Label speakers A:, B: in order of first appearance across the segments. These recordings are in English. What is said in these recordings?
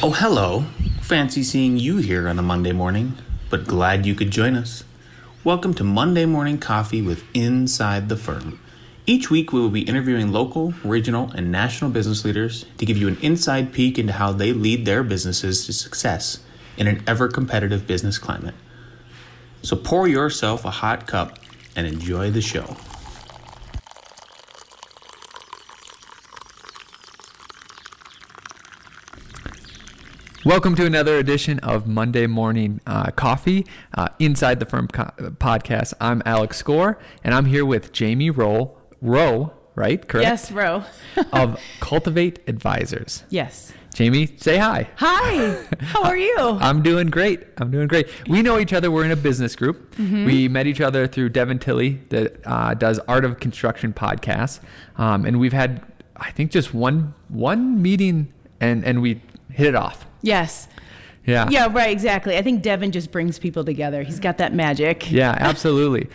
A: Oh, hello. Fancy seeing you here on a Monday morning, but glad you could join us. Welcome to Monday Morning Coffee with Inside the Firm. Each week we will be interviewing local, regional, and national business leaders to give you an inside peek into how they lead their businesses to success in an ever-competitive business climate. So pour yourself a hot cup and enjoy the show.
B: Welcome to another edition of Monday Morning Coffee, Inside the Firm podcast. I'm Alex Gore, and I'm here with Jamie Rowe, right? Correct?
C: Yes, Rowe.
B: of Cultivate Advisors.
C: Yes.
B: Jamie, say hi.
C: Hi. How are you?
B: I'm doing great. We know each other. We're in a business group. Mm-hmm. We met each other through Devin Tilley that does Art of Construction podcasts. And we've had, I think, just one meeting and we hit it off.
C: Yes.
B: Yeah.
C: Yeah, right, exactly. I think Devin just brings people together. He's got that magic.
B: Yeah, absolutely.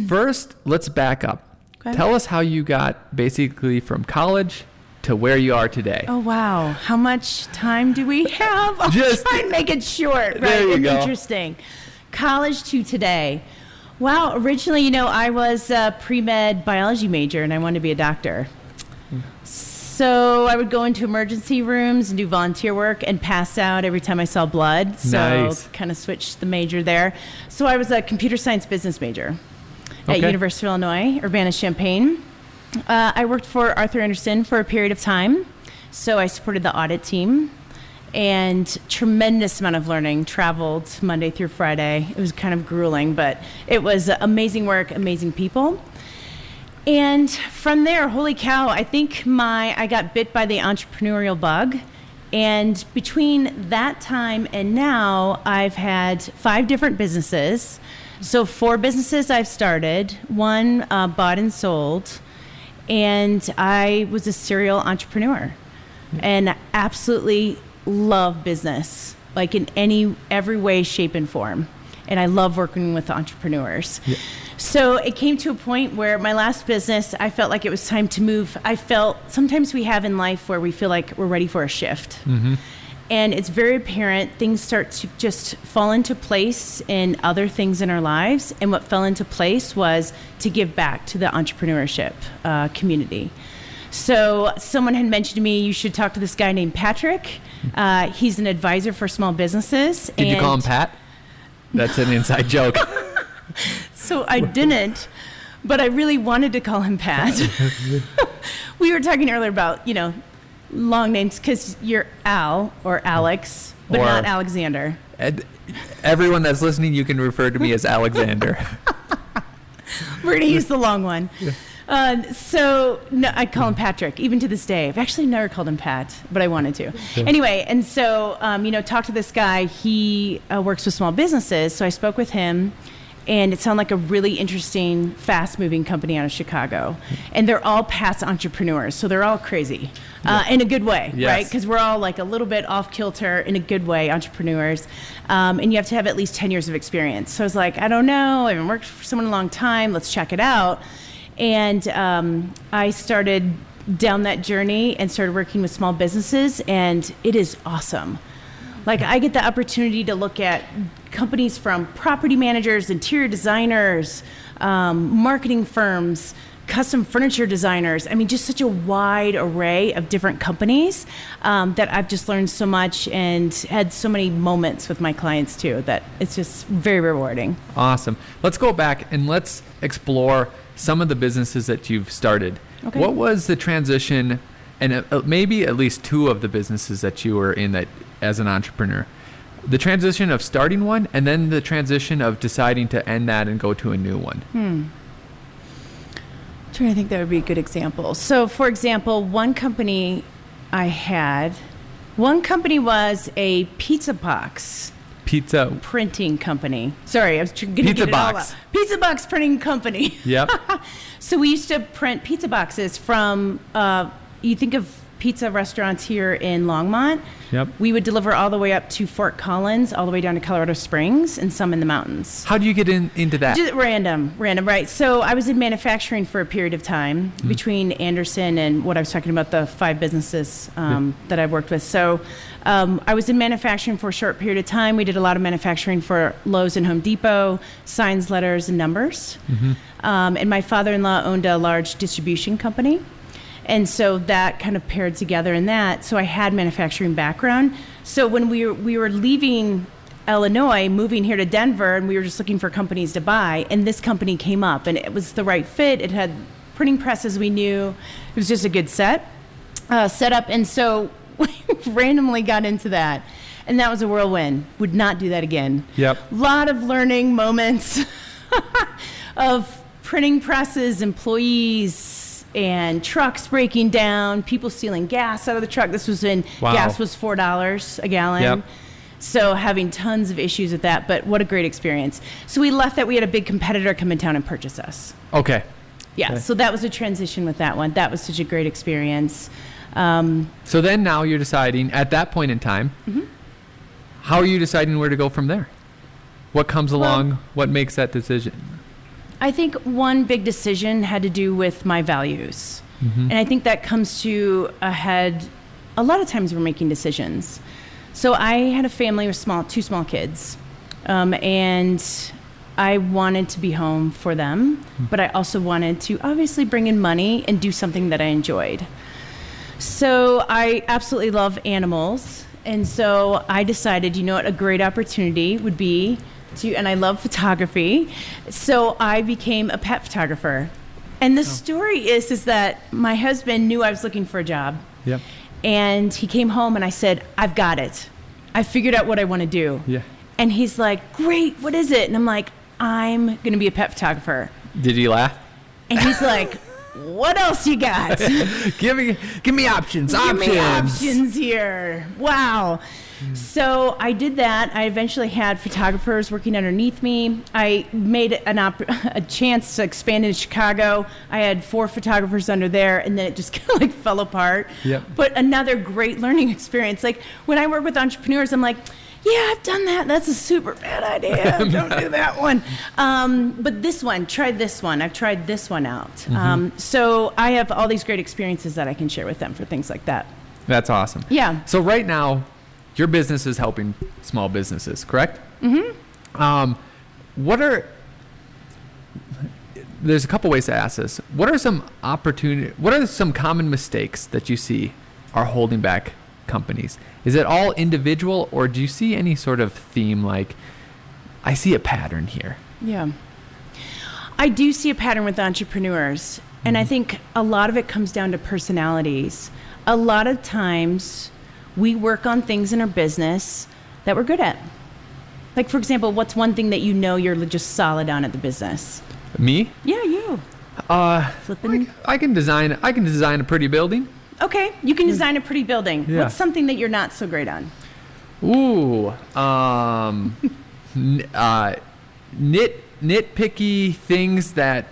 B: First, let's back up.
C: Okay.
B: Tell us how you got basically from college to where you are today.
C: Oh, wow. How much time do we have? I'll try and make it short, right?
B: There you go.
C: Interesting. College to today. Wow, originally, I was a pre-med biology major and I wanted to be a doctor. So I would go into emergency rooms and do volunteer work and pass out every time I saw blood. So
B: nice.
C: Kind of switched the major there. So I was a computer science business major at University of Illinois, Urbana-Champaign. I worked for Arthur Andersen for a period of time. So I supported the audit team and tremendous amount of learning, traveled Monday through Friday. It was kind of grueling, but it was amazing work, amazing people. And from there, holy cow, I think I got bit by the entrepreneurial bug. And between that time and now, I've had 5 different businesses. So 4 businesses I've started, 1 bought and sold. And I was a serial entrepreneur and absolutely love business, like in every way, shape, and form. And I love working with entrepreneurs. Yeah. So it came to a point where my last business, I felt like it was time to move. I felt sometimes we have in life where we feel like we're ready for a shift. Mm-hmm. And it's very apparent things start to just fall into place in other things in our lives. And what fell into place was to give back to the entrepreneurship community. So someone had mentioned to me, you should talk to this guy named Patrick. He's an advisor for small businesses.
B: Did you call him Pat? That's an inside joke.
C: So I didn't, but I really wanted to call him Pat. We were talking earlier about, long names because you're Al or Alex, but not Alexander.
B: Everyone that's listening, you can refer to me as Alexander.
C: We're going to use the long one. Yeah. So no, I call him Patrick, even to this day. I've actually never called him Pat, but I wanted to. Yeah. Anyway, and so, talk to this guy. He works with small businesses. So I spoke with him, and it sounded like a really interesting, fast-moving company out of Chicago. And they're all past entrepreneurs, so they're all crazy in a good way, yes. Right? Because we're all like a little bit off-kilter in a good way, entrepreneurs. And you have to have at least 10 years of experience. So I was like, I don't know. I haven't worked for someone in a long time. Let's check it out. And I started down that journey and started working with small businesses, and it is awesome. Like, I get the opportunity to look at companies from property managers, interior designers, marketing firms, custom furniture designers. I mean, just such a wide array of different companies that I've just learned so much and had so many moments with my clients too, that it's just very rewarding.
B: Awesome. Let's go back and let's explore some of the businesses that you've started. Okay. What was the transition, and maybe at least 2 of the businesses that you were in that as an entrepreneur? The transition of starting one, and then the transition of deciding to end that and go to a new one.
C: I'm trying to think that would be a good example. So, for example, one company was a pizza box.
B: Pizza
C: printing company. Sorry, I was going to get it all up. Pizza box printing company.
B: Yep.
C: So we used to print pizza boxes from, you think of pizza restaurants here in Longmont.
B: Yep.
C: We would deliver all the way up to Fort Collins, all the way down to Colorado Springs, and some in the mountains.
B: How do you get into that?
C: Just random, right. So I was in manufacturing for a period of time between Anderson and what I was talking about, the 5 businesses that I worked with. So I was in manufacturing for a short period of time. We did a lot of manufacturing for Lowe's and Home Depot, signs, letters, and numbers. And my father-in-law owned a large distribution company. And so that kind of paired together in that. So I had manufacturing background. So when we were leaving Illinois, moving here to Denver, and we were just looking for companies to buy, and this company came up, and it was the right fit. It had printing presses we knew. It was just a good setup. And so we randomly got into that. And that was a whirlwind. Would not do that again.
B: Yep.
C: A lot of learning moments of printing presses, employees, and trucks breaking down, people stealing gas out of the truck. This was when gas was $4 a gallon.
B: Yep.
C: So having tons of issues with that, but what a great experience. So we left that. We had a big competitor come in town and purchase us.
B: Okay.
C: Yeah, so that was a transition with that one. That was such a great experience.
B: So then now you're deciding, at that point in time, how are you deciding where to go from there? What comes along? What makes that decision?
C: I think one big decision had to do with my values. And I think that comes to a head a lot of times we're making decisions. So I had a family with 2 small kids, and I wanted to be home for them, but I also wanted to obviously bring in money and do something that I enjoyed. So I absolutely love animals, and so I decided, you know what, a great opportunity would be and I love photography, so I became a pet photographer. And the story is that my husband knew I was looking for a job.
B: Yep.
C: And he came home and I said, I've got it. I figured out what I want to do.
B: Yeah.
C: And he's like, great, what is it? And I'm like, I'm going to be a pet photographer.
B: Did he laugh?
C: And he's like, what else you got?
B: Give me options.
C: Give me options here. Wow. So I did that. I eventually had photographers working underneath me. I made a chance to expand into Chicago. I had 4 photographers under there, and then it just kind of like fell apart.
B: Yep.
C: But another great learning experience. Like when I work with entrepreneurs, I'm like, yeah, I've done that. That's a super bad idea. Don't do that one. But this one, try this one. I've tried this one out. So I have all these great experiences that I can share with them for things like that.
B: That's awesome.
C: Yeah.
B: So right now, your business is helping small businesses, correct? Mm-hmm. There's a couple ways to ask this. What are some common mistakes that you see are holding back companies? Is it all individual, or do you see any sort of theme, like, I see a pattern here?
C: Yeah. I do see a pattern with entrepreneurs, and I think a lot of it comes down to personalities. A lot of times we work on things in our business that we're good at. Like, for example, what's one thing that you know you're just solid on at the business?
B: Me?
C: Yeah, you. Flipping.
B: I can design a pretty building.
C: Okay, you can design a pretty building.
B: Yeah.
C: What's something that you're not so great on?
B: Ooh, nitpicky things that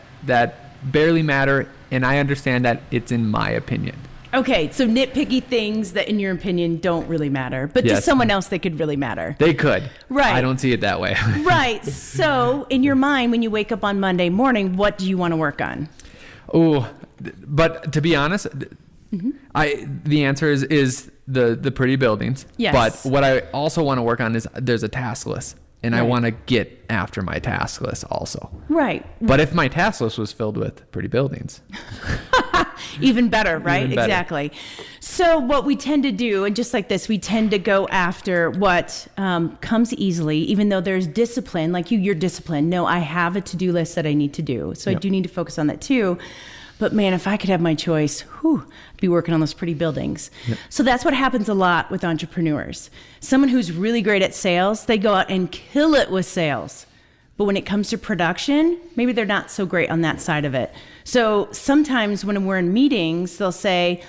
B: barely matter, and I understand that it's in my opinion.
C: Okay, so nitpicky things that, in your opinion, don't really matter, but to someone else, they could really matter.
B: They could.
C: Right.
B: I don't see it that way.
C: Right. So, in your mind, when you wake up on Monday morning, what do you want to work on?
B: Oh, but to be honest, the answer is the pretty buildings.
C: Yes.
B: But what I also want to work on is there's a task list, and I want to get after my task list also.
C: Right.
B: But if my task list was filled with pretty buildings.
C: Even better, right?
B: Even better.
C: Exactly. So what we tend to do, and just like this, we tend to go after what comes easily, even though there's discipline, like you're disciplined. No, I have a to-do list that I need to do. So I do need to focus on that too. But man, if I could have my choice, I'd be working on those pretty buildings. Yep. So that's what happens a lot with entrepreneurs. Someone who's really great at sales, they go out and kill it with sales. But when it comes to production, maybe they're not so great on that side of it. So sometimes when we're in meetings, they'll say,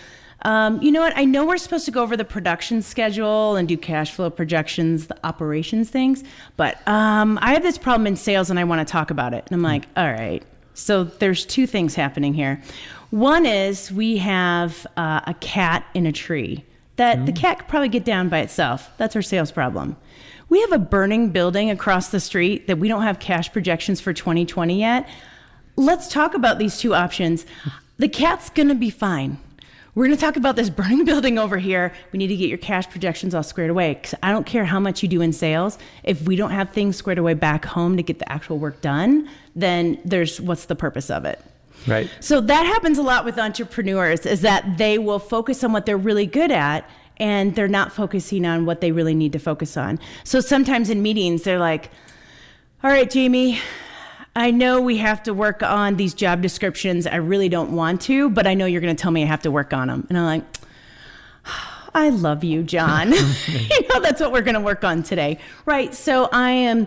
C: you know what, I know we're supposed to go over the production schedule and do cash flow projections, the operations things, but I have this problem in sales and I want to talk about it. And I'm like, all right. So there's 2 things happening here. One is we have a cat in a tree that the cat could probably get down by itself. That's our sales problem. We have a burning building across the street that we don't have cash projections for 2020 yet. Let's talk about these two options. The cat's going to be fine. We're going to talk about this burning building over here. We need to get your cash projections all squared away. 'Cause I don't care how much you do in sales. If we don't have things squared away back home to get the actual work done, then what's the purpose of it?
B: Right.
C: So that happens a lot with entrepreneurs, is that they will focus on what they're really good at, and they're not focusing on what they really need to focus on. So sometimes in meetings, they're like, all right, Jamie, I know we have to work on these job descriptions. I really don't want to, but I know you're going to tell me I have to work on them. And I'm like, I love you, John. That's what we're going to work on today. Right. So I am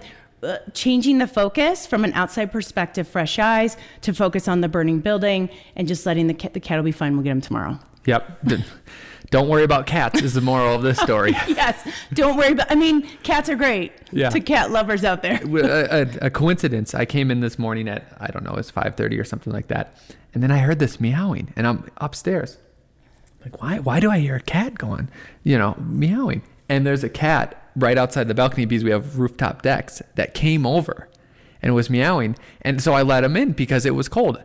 C: changing the focus from an outside perspective, fresh eyes, to focus on the burning building and just letting the cat will be fine. We'll get him tomorrow.
B: Yep. Don't worry about cats is the moral of this story.
C: Yes. Don't worry about, cats are great.
B: Yeah.
C: To cat lovers out there.
B: A coincidence. I came in this morning at, I don't know, it's 5:30 or something like that. And then I heard this meowing and I'm upstairs. Like, why do I hear a cat going, meowing? And there's a cat right outside the balcony because we have rooftop decks that came over and was meowing. And so I let him in because it was cold.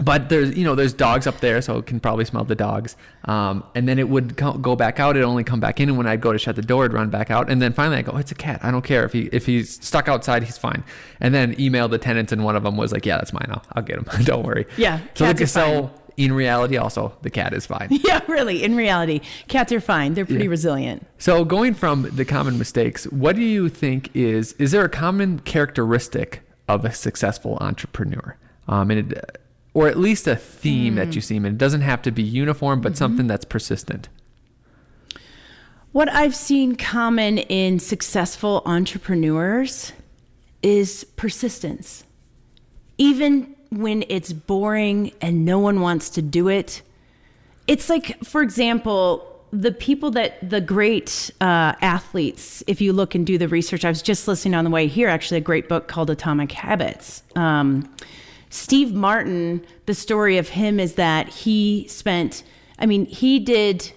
B: But there's dogs up there, so it can probably smell the dogs. And then it would go back out. It'd only come back in. And when I'd go to shut the door, it'd run back out. And then finally I go, it's a cat. I don't care. If he's stuck outside, he's fine. And then emailed the tenants, and one of them was like, yeah, that's mine. I'll get him. Don't worry.
C: Yeah.
B: So in reality, also, the cat is fine.
C: Yeah, really. In reality, cats are fine. They're pretty resilient.
B: So going from the common mistakes, what do you think is there a common characteristic of a successful entrepreneur? Or at least a theme that you see. And it doesn't have to be uniform, but something that's persistent.
C: What I've seen common in successful entrepreneurs is persistence. Even when it's boring and no one wants to do it. It's like, for example, the great athletes, if you look and do the research, I was just listening on the way here, actually, a great book called Atomic Habits. Steve Martin, the story of him is that he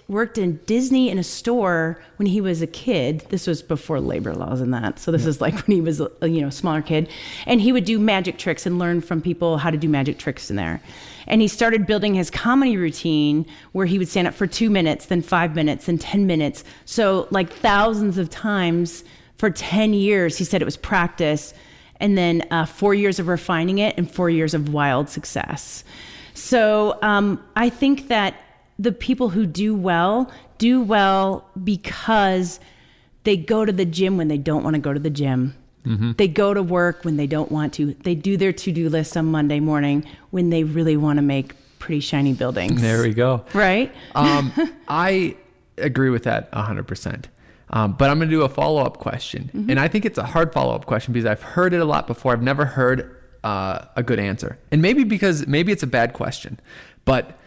C: worked in Disney in a store when he was a kid. This was before labor laws and that. So this is like when he was a smaller kid. And he would do magic tricks and learn from people how to do magic tricks in there. And he started building his comedy routine where he would stand up for 2 minutes, then 5 minutes, then 10 minutes. So like thousands of times for 10 years, he said it was practice. And then 4 years of refining it and 4 years of wild success. So I think that the people who do well because they go to the gym when they don't want to go to the gym. Mm-hmm. They go to work when they don't want to. They do their to-do list on Monday morning when they really want to make pretty shiny buildings.
B: There we go.
C: Right?
B: I agree with that 100%. But I'm going to do a follow-up question. Mm-hmm. And I think it's a hard follow-up question because I've heard it a lot before. I've never heard a good answer. And maybe it's a bad question, but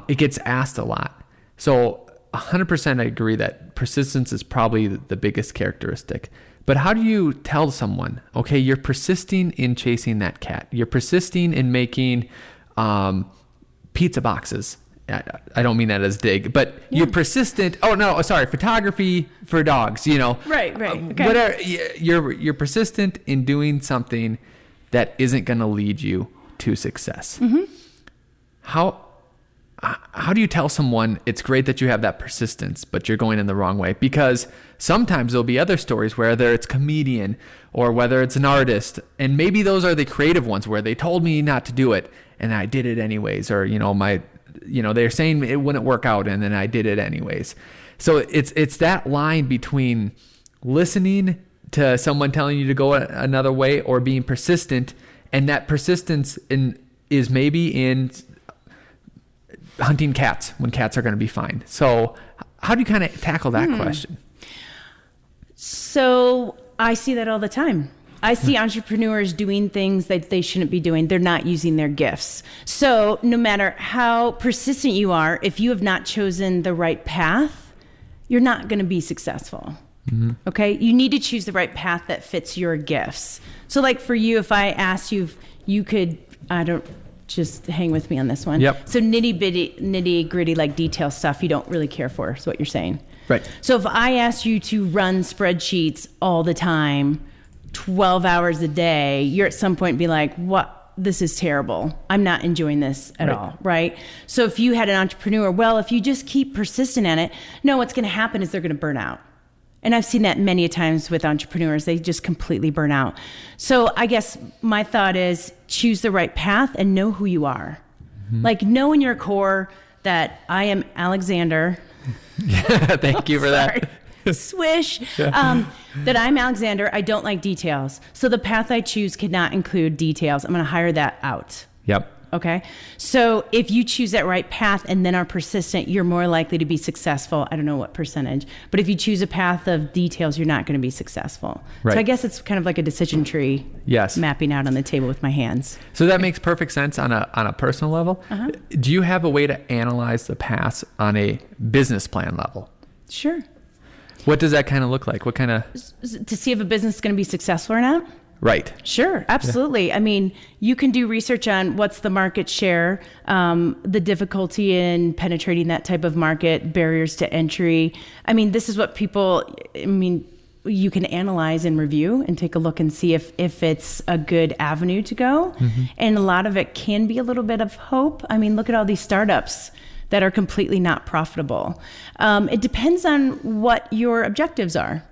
B: it gets asked a lot. So 100% I agree that persistence is probably the biggest characteristic. But how do you tell someone, okay, you're persisting in chasing that cat. You're persisting in making pizza boxes. I don't mean that as dig, but you're persistent. Oh no, sorry, photography for dogs.
C: Right. Okay.
B: Whatever. You're persistent in doing something that isn't going to lead you to success. Mm-hmm. How do you tell someone it's great that you have that persistence, but you're going in the wrong way? Because sometimes there'll be other stories whether it's comedian or whether it's an artist, and maybe those are the creative ones where they told me not to do it and I did it anyways, or they're saying it wouldn't work out and then I did it anyways. So it's that line between listening to someone telling you to go another way or being persistent, and that persistence is maybe in hunting cats when cats are going to be fine. So how do you kind of tackle that question?
C: So I see that all the time. I see entrepreneurs doing things that they shouldn't be doing. They're not using their gifts. So no matter how persistent you are, if you have not chosen the right path, you're not going to be successful. Mm-hmm. Okay? You need to choose the right path that fits your gifts. So like for you, if I asked you if you could, just hang with me on this one.
B: Yep.
C: So nitty gritty, like detail stuff you don't really care for, is what you're saying.
B: Right.
C: So if I asked you to run spreadsheets all the time, 12 hours a day, you're at some point be like, what? This is terrible. I'm not enjoying this at all, right? So if you had an entrepreneur, well, if you just keep persistent at it, no, what's going to happen is they're going to burn out. And I've seen that many times with entrepreneurs. They just completely burn out. So I guess my thought is choose the right path and know who you are. Mm-hmm. Like know in your core that I am Alexander.
B: Thank you for that.
C: Swish. That I'm Alexander. I don't like details. So the path I choose cannot include details. I'm going to hire that out.
B: Yep.
C: Okay. So if you choose that right path and then are persistent, you're more likely to be successful. I don't know what percentage, but if you choose a path of details, you're not going to be successful.
B: Right.
C: So I guess it's kind of like a decision tree.
B: Yes.
C: Mapping out on the table with my hands.
B: So that makes perfect sense on a personal level.
C: Uh-huh.
B: Do you have a way to analyze the past on a business plan level?
C: Sure.
B: What does that kind of look like? What kind of...
C: To see if a business is going to be successful or not?
B: Right.
C: Sure, absolutely. Yeah. I mean, you can do research on what's the market share, the difficulty in penetrating that type of market, barriers to entry. I mean, this is what you can analyze and review and take a look and see if it's a good avenue to go. Mm-hmm. And a lot of it can be a little bit of hope. I mean, look at all these startups that are completely not profitable. It depends on what your objectives are.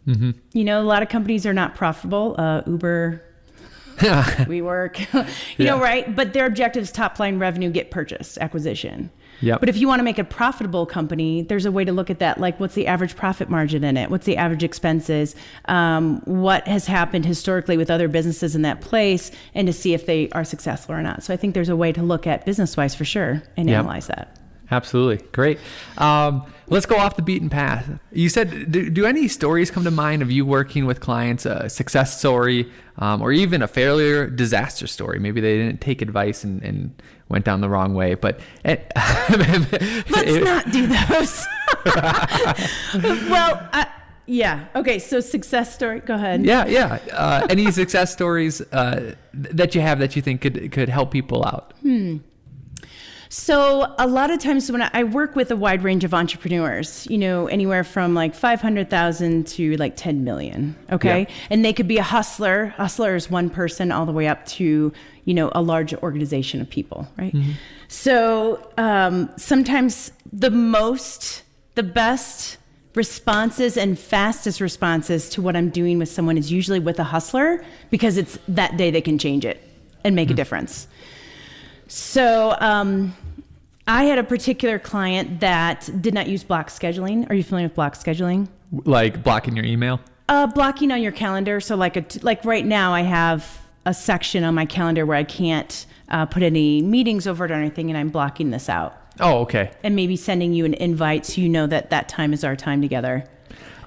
C: Mm-hmm. You know, a lot of companies are not profitable. Uber, WeWork, you know, right? But their objective is top line revenue, get purchase, acquisition.
B: Yep.
C: But if you want to make a profitable company, there's a way to look at that. Like, what's the average profit margin in it? What's the average expenses? What has happened historically with other businesses in that place, and to see if they are successful or not. So I think there's a way to look at business-wise for sure and analyze that.
B: Absolutely. Great. Let's go off the beaten path. You said, do any stories come to mind of you working with clients, a success story, or even a failure, disaster story? Maybe they didn't take advice and went down the wrong way, but...
C: Let's not do those. Well, yeah. Okay. So success story, go ahead.
B: Yeah. Any success stories that you have that you think could help people out?
C: So a lot of times when I work with a wide range of entrepreneurs, you know, anywhere from like 500,000 to like 10 million. Okay. Yeah. And they could be a hustler. Hustler is one person all the way up to, you know, a large organization of people. Right. Mm-hmm. So sometimes the best responses and fastest responses to what I'm doing with someone is usually with a hustler, because it's that day they can change it and make a difference. So I had a particular client that did not use block scheduling. Are you familiar with block scheduling?
B: Like blocking your email?
C: Blocking on your calendar. So like right now I have a section on my calendar where I can't put any meetings over it or anything, and I'm blocking this out.
B: Oh, okay.
C: And maybe sending you an invite so you know that time is our time together.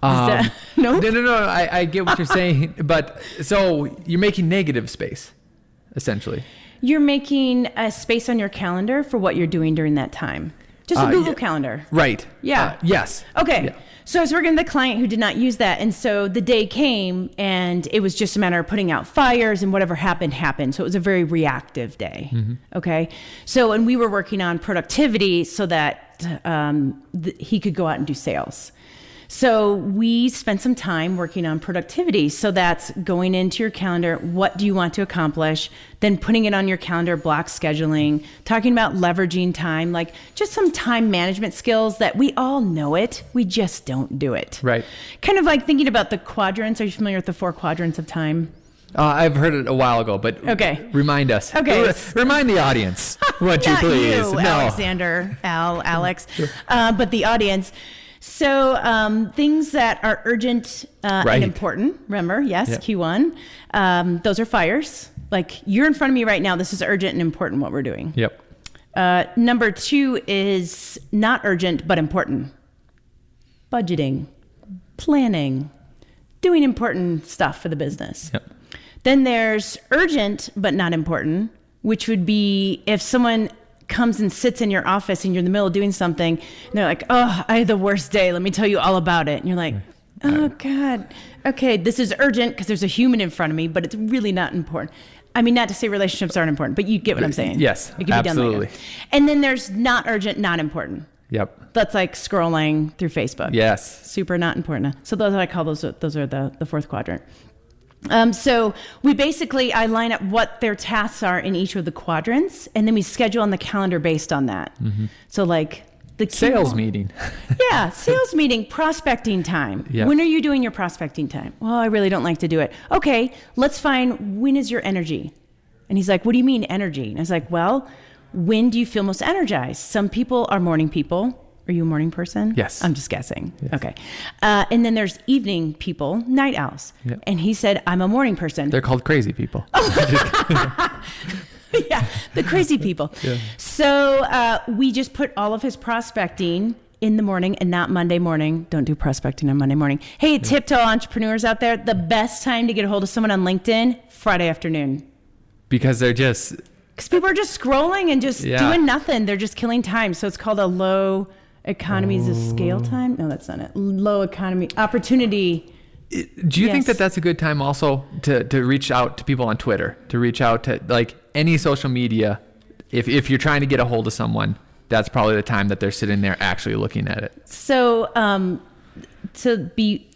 B: No, I get what you're saying. But so you're making negative space, essentially. You're
C: making a space on your calendar for what you're doing during that time. Just a Google Calendar.
B: Right.
C: Yeah.
B: Yes.
C: Okay.
B: Yeah.
C: So I was working with a client who did not use that. And so the day came and it was just a matter of putting out fires, and whatever happened. So it was a very reactive day. Mm-hmm. Okay. So, and we were working on productivity so that he could go out and do sales. So we spent some time working on productivity. So that's going into your calendar. What do you want to accomplish? Then putting it on your calendar, block scheduling, talking about leveraging time, like just some time management skills that we all know it. We just don't do it.
B: Right.
C: Kind of like thinking about the quadrants. Are you familiar with the 4 quadrants of time?
B: I've heard it a while ago, but remind us.
C: Okay.
B: Remind the audience, would you please?
C: Not you, Alexander, Alex, but the audience. So things that are urgent and important, remember, yes, yep. Q1, those are fires. Like, you're in front of me right now. This is urgent and important what we're doing.
B: Yep.
C: Number 2 is not urgent but important. Budgeting, planning, doing important stuff for the business.
B: Yep.
C: Then there's urgent but not important, which would be if someone comes and sits in your office and you're in the middle of doing something and they're like, oh, I had the worst day. Let me tell you all about it. And you're like, oh God. Okay, this is urgent because there's a human in front of me, but it's really not important. I mean, not to say relationships aren't important, but you get what I'm saying.
B: Yes,
C: it can
B: absolutely.
C: Be done later. And then there's not urgent, not important.
B: Yep.
C: That's like scrolling through Facebook.
B: Yes.
C: Super not important. So those I call those are the fourth quadrant. So I line up what their tasks are in each of the quadrants, and then we schedule on the calendar based on that. Mm-hmm. So like the
B: sales meeting.
C: Yeah, sales meeting, prospecting time. Yep. When are you doing your prospecting time? Well, I really don't like to do it. Okay, let's find when is your energy? And he's like, what do you mean energy? And I was like, well, when do you feel most energized? Some people are morning people. Are you a morning person?
B: Yes.
C: I'm just guessing.
B: Yes.
C: Okay. And then there's evening people, night owls. Yep. And he said, I'm a morning person.
B: They're called crazy people.
C: Yeah, the crazy people. Yeah. So we just put all of his prospecting in the morning and not Monday morning. Don't do prospecting on Monday morning. Hey, tip to all entrepreneurs out there, the best time to get a hold of someone on LinkedIn, Friday afternoon.
B: Because people
C: are just scrolling and just doing nothing. They're just killing time. So it's called a low economies of scale time. No, that's not it. Low economy opportunity.
B: Do you think that that's a good time also to reach out to people on Twitter, to reach out to like any social media? If you're trying to get a hold of someone, that's probably the time that they're sitting there actually looking at it.
C: So to be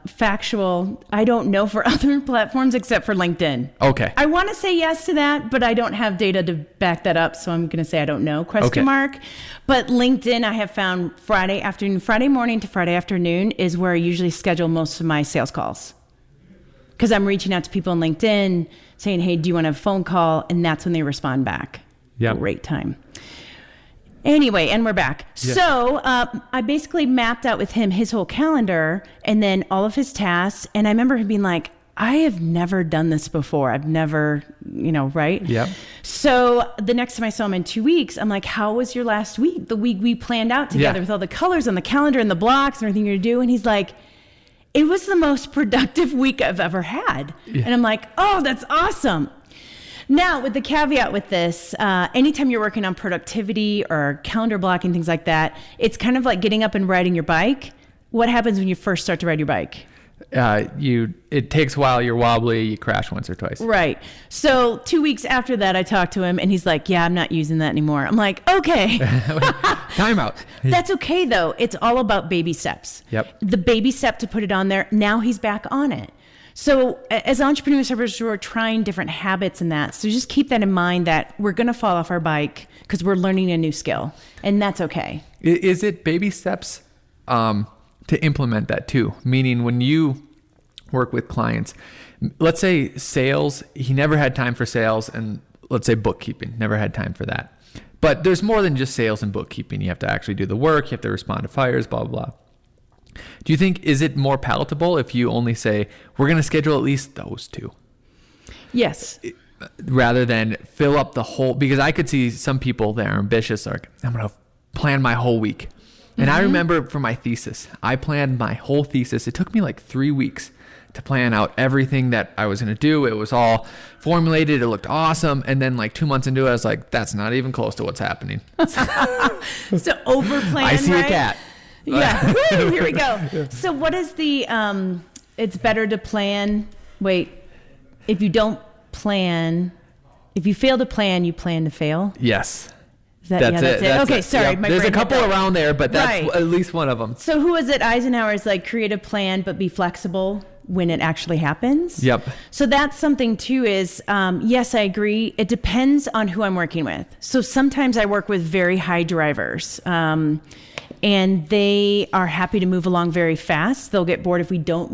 C: factual, I don't know for other platforms except for LinkedIn.
B: Okay.
C: I want to say yes to that, but I don't have data to back that up, so I'm going to say I don't know, question mark. But LinkedIn, I have found Friday morning to Friday afternoon is where I usually schedule most of my sales calls. Because I'm reaching out to people on LinkedIn saying, hey, do you want to have a phone call? And that's when they respond back.
B: Yeah.
C: Great time. Anyway, and we're back. Yeah. So I basically mapped out with him his whole calendar and then all of his tasks. And I remember him being like, I have never done this before. I've never, right?
B: Yeah.
C: So the next time I saw him in 2 weeks, I'm like, how was your last week? The week we planned out together with all the colors on the calendar and the blocks and everything you're doing. And he's like, it was the most productive week I've ever had. Yeah. And I'm like, oh, that's awesome. Now, with the caveat with this, anytime you're working on productivity or calendar blocking, things like that, it's kind of like getting up and riding your bike. What happens when you first start to ride your bike?
B: It takes a while, you're wobbly, you crash once or twice.
C: Right. So 2 weeks after that, I talked to him and he's like, yeah, I'm not using that anymore. I'm like, okay.
B: Time out.
C: That's okay though. It's all about baby steps.
B: Yep.
C: The baby step to put it on there. Now he's back on it. So as entrepreneurs, we're trying different habits and that. So just keep that in mind that we're going to fall off our bike because we're learning a new skill, and that's okay.
B: Is it baby steps to implement that too? Meaning when you work with clients, let's say sales, he never had time for sales, and let's say bookkeeping, never had time for that. But there's more than just sales and bookkeeping. You have to actually do the work. You have to respond to fires, blah, blah, blah. Do you think, is it more palatable if you only say, we're going to schedule at least those two?
C: Yes.
B: Rather than fill up the whole, because I could see some people that are ambitious, like, I'm going to plan my whole week. And I remember for my thesis, I planned my whole thesis. It took me like 3 weeks to plan out everything that I was going to do. It was all formulated. It looked awesome. And then like 2 months into it, I was like, that's not even close to what's happening.
C: So over plan,
B: I see
C: right?
B: a cat.
C: Yeah. Woo, here we go. So what is the, it's better to plan. Wait, if you don't plan, if you fail to plan, you plan to fail?
B: Yes.
C: That's it. Okay, sorry.
B: Yep. There's a couple around there, but that's
C: right.
B: At least one of them.
C: So who was it? Eisenhower's like create a plan, but be flexible when it actually happens.
B: Yep.
C: So that's something too is, yes, I agree. It depends on who I'm working with. So sometimes I work with very high drivers. And they are happy to move along very fast. They'll get bored if we don't